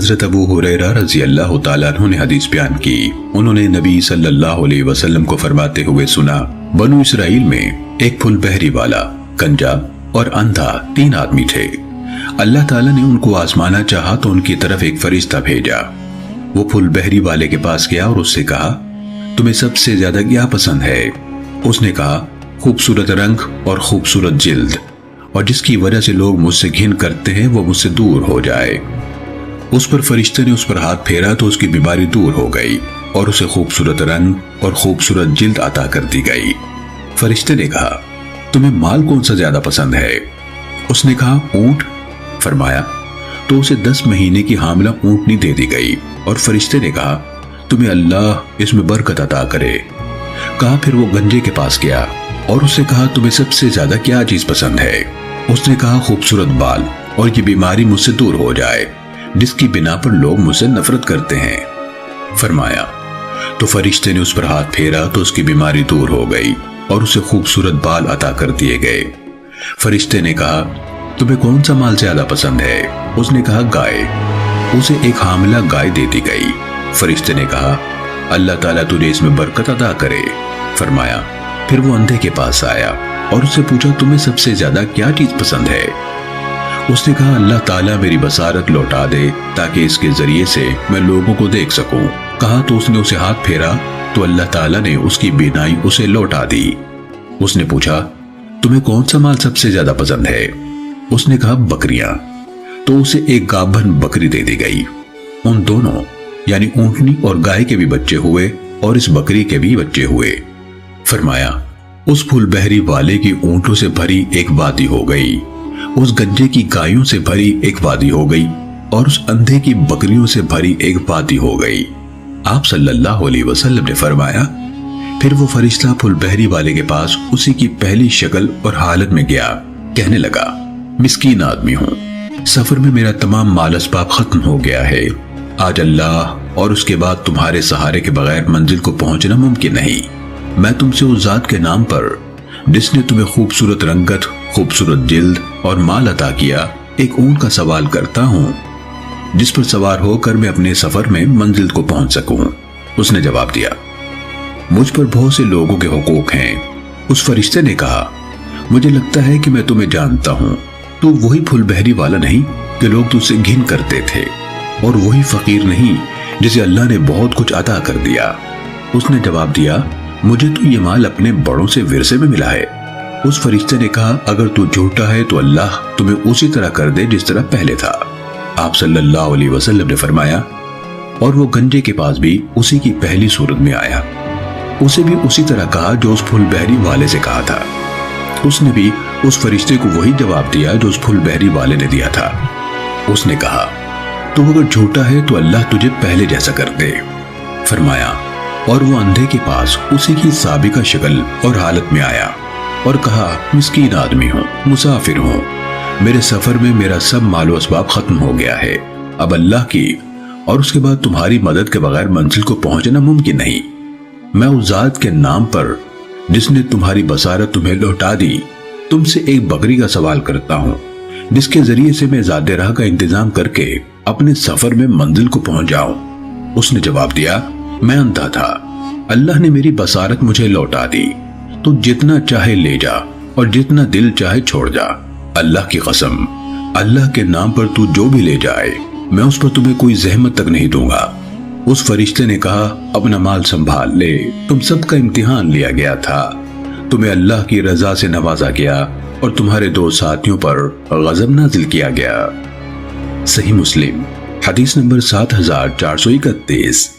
حضرت ابو ہریرہ رضی اللہ تعالیٰ عنہ نے حدیث بیان کی۔ انہوں نے نبی صلی اللہ علیہ وسلم کو فرماتے ہوئے سنا، بنو اسرائیل میں ایک پھل بہری والا، گنجا اور اندھا 3 آدمی تھے۔ اللہ تعالیٰ نے ان کو آزمانا چاہا تو ان کی طرف ایک فرشتہ بھیجا۔ وہ پھل بہری والے کے پاس گیا اور اس سے کہا، تمہیں سب سے زیادہ کیا پسند ہے؟ اس نے کہا، خوبصورت رنگ اور خوبصورت جلد، اور جس کی وجہ سے لوگ مجھ سے گھن کرتے ہیں وہ مجھ سے دور ہو جائے۔ اس پر فرشتے نے اس پر ہاتھ پھیرا تو اس کی بیماری دور ہو گئی اور اسے خوبصورت رنگ اور خوبصورت جلد عطا کر دی گئی۔ فرشتے نے کہا، تمہیں مال کون سا زیادہ پسند ہے؟ اس نے کہا، اونٹ۔ فرمایا تو اسے 10 مہینے کی حاملہ اونٹنی دے دی گئی، اور فرشتے نے کہا، تمہیں اللہ اس میں برکت عطا کرے۔ کہا پھر وہ گنجے کے پاس گیا اور اس سے کہا، تمہیں سب سے زیادہ کیا چیز پسند ہے؟ اس نے کہا، خوبصورت بال اور یہ بیماری مجھ سے دور ہو جائے جس کی بنا پر لوگ مجھ سے نفرت کرتے ہیں۔ فرمایا تو فرشتے نے اس پر ہاتھ پھیرا تو اس کی بیماری دور ہو گئی اور اسے خوبصورت بال عطا کر دیے گئے۔ فرشتے نے کہا، تمہیں کون سا مال زیادہ پسند ہے؟ اس نے کہا، گائے۔ اسے ایک حاملہ گائے دے دی گئی۔ فرشتے نے کہا، اللہ تعالیٰ تجھے اس میں برکت عطا کرے۔ فرمایا پھر وہ اندھے کے پاس آیا اور اس سے پوچھا، تمہیں سب سے زیادہ کیا چیز پسند ہے؟ اس نے کہا، اللہ تعالیٰ میری بصارت لوٹا دے تاکہ اس کے ذریعے سے میں لوگوں کو دیکھ سکوں۔ کہا تو اس نے اسے ہاتھ پھیرا تو اللہ تعالیٰ نے اس کی بینائی اسے لوٹا دی۔ اس نے پوچھا، تمہیں کون سا مال سب سے زیادہ پسند ہے؟ اس نے کہا، بکریاں۔ تو اسے ایک گابھن بکری دے دی گئی۔ ان دونوں یعنی اونٹنی اور گائے کے بھی بچے ہوئے اور اس بکری کے بھی بچے ہوئے۔ فرمایا اس پھول بہری والے کی اونٹوں سے بھری ایک وادی ہو گئی، اس گنجے کی گایوں سے بھری ایک وادی ہو گئی، اور اس اندھے کی بکریوں سے بھری ایک وادی ہو گئی۔ آپ صلی اللہ علیہ وسلم نے فرمایا پھر وہ فرشتہ پھول بہری والے کے پاس اسی کی پہلی شکل اور حالت میں گیا، کہنے لگا، مسکین آدمی ہوں، سفر میں میرا تمام مال اسباب ختم ہو گیا ہے، آج اللہ اور اس کے بعد تمہارے سہارے کے بغیر منزل کو پہنچنا ممکن نہیں۔ میں تم سے اس ذات کے نام پر جس نے تمہیں خوبصورت رنگت، خوبصورت جلد اور مال عطا کیا، ایک اونٹ کا سوال کرتا ہوں جس پر سوار ہو کر میں اپنے سفر میں منزل کو پہنچ سکوں۔ اس نے جواب دیا، مجھ پر بہت سے لوگوں کے حقوق ہیں۔ اس فرشتے نے کہا، مجھے لگتا ہے کہ میں تمہیں جانتا ہوں، تو وہی پھول بہری والا نہیں کہ لوگ تجھ سے گھن کرتے تھے، اور وہی فقیر نہیں جسے اللہ نے بہت کچھ عطا کر دیا۔ اس نے جواب دیا، مجھے تو یہ مال اپنے بڑوں سے ورثے میں ملا ہے۔ اس فرشتے نے کہا، اگر تو جھوٹا ہے تو اللہ تمہیں اسی طرح کر دے جس طرح پہلے تھا۔ آپ صلی اللہ علیہ وسلم نے فرمایا، اور وہ گنجے کے پاس بھی اسی کی پہلی صورت میں آیا، اسے بھی اسی طرح کہا جو اس پھول بہری والے سے کہا تھا۔ اس نے بھی اس فرشتے کو وہی جواب دیا جو اس پھول بہری والے نے دیا تھا۔ اس نے کہا، تو اگر جھوٹا ہے تو اللہ تجھے پہلے جیسا کر دے۔ فرمایا اور وہ اندھے کے پاس اسی کی سابقہ شکل اور حالت میں آیا اور کہا، مسکین آدمی ہوں، مسافر ہوں، میرے سفر میں میرا سب مال و اسباب ختم ہو گیا ہے، اب اللہ کی اور اس کے بعد تمہاری مدد کے بغیر منزل کو پہنچنا ممکن نہیں۔ میں اس ذات کے نام پر جس نے تمہاری بصارت تمہیں لوٹا دی، تم سے ایک بکری کا سوال کرتا ہوں جس کے ذریعے سے میں زیادہ راہ کا انتظام کر کے اپنے سفر میں منزل کو پہنچ جاؤں۔ اس نے جواب دیا، میں اندھا تھا، اللہ نے میری بصارت مجھے لوٹا دی، تو جتنا چاہے لے جا اور جتنا دل چاہے چھوڑ جا، اللہ کی قسم، اللہ کے نام پر تو جو بھی لے جائے میں اس پر تمہیں کوئی زحمت تک نہیں دوں گا۔ اس فرشتے نے کہا، اپنا مال سنبھال لے، تم سب کا امتحان لیا گیا تھا، تمہیں اللہ کی رضا سے نوازا گیا اور تمہارے 2 ساتھیوں پر غضب نازل کیا گیا۔ صحیح مسلم حدیث نمبر 7431۔